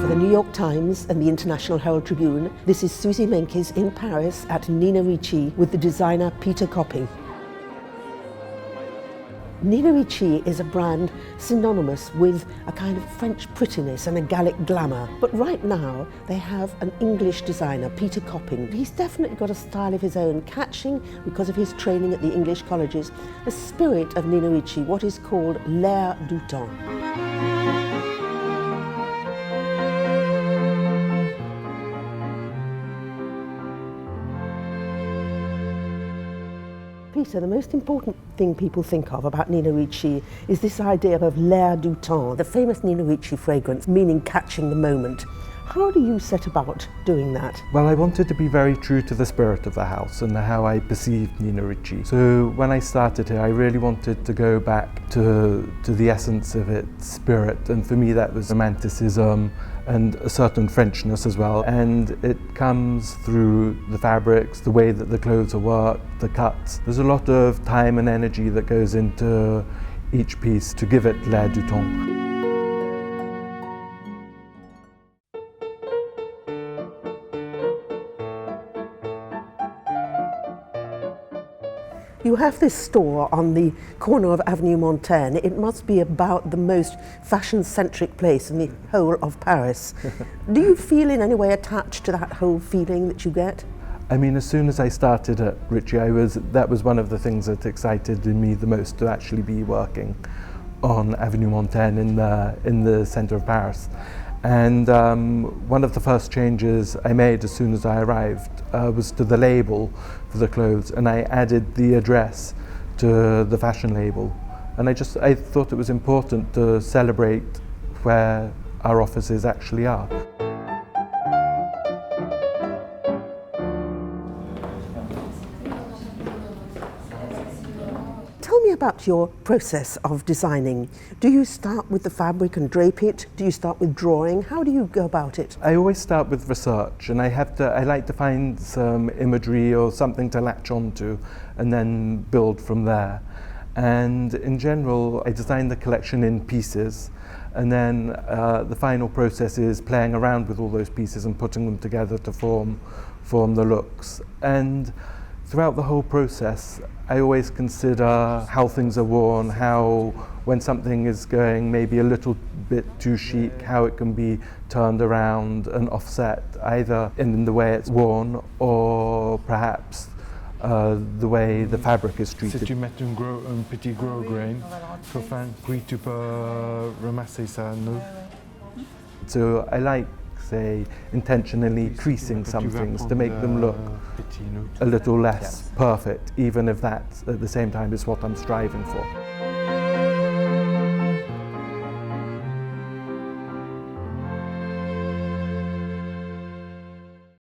For the New York Times and the International Herald Tribune, this is Suzy Menkes in Paris at Nina Ricci with the designer Peter Copping. Nina Ricci is a brand synonymous with a kind of French prettiness and a Gallic glamour. But right now they have an English designer, Peter Copping. He's definitely got a style of his own, catching, because of his training at the English colleges, the spirit of Nina Ricci, what is called l'air du temps. Peter, the most important thing people think of about Nina Ricci is this idea of l'air du temps, the famous Nina Ricci fragrance, meaning catching the moment. How do you set about doing that? Well, I wanted to be very true to the spirit of the house and how I perceived Nina Ricci. So when I started here, I really wanted to go back to the essence of its spirit, and for me that was romanticism and a certain Frenchness as well. And it comes through the fabrics, the way that the clothes are worked, the cuts. There's a lot of time and energy that goes into each piece to give it l'air du temps. You have this store on the corner of Avenue Montaigne. It must be about the most fashion-centric place in the whole of Paris. Do you feel in any way attached to that whole feeling that you get? I mean, as soon as I started at Ricci, that was one of the things that excited me the most, to actually be working on Avenue Montaigne in the centre of Paris. And one of the first changes I made as soon as I arrived was to the label for the clothes, and I added the address to the fashion label. And I thought it was important to celebrate where our offices actually are. Tell me about your process of designing. Do you start with the fabric and drape it? Do you start with drawing? How do you go about it? I always start with research, and I like to find some imagery or something to latch onto and then build from there. And in general, I design the collection in pieces, and then the final process is playing around with all those pieces and putting them together to form the looks. And throughout the whole process, I always consider how things are worn, how when something is going maybe a little bit too chic, how it can be turned around and offset, either in the way it's worn or perhaps the way the fabric is treated. Si tu mets un petit gros grain, puis tu peux ramasser ça à nous. So I like, say, intentionally creasing some things to make them look a little less perfect, even if that at the same time is what I'm striving for.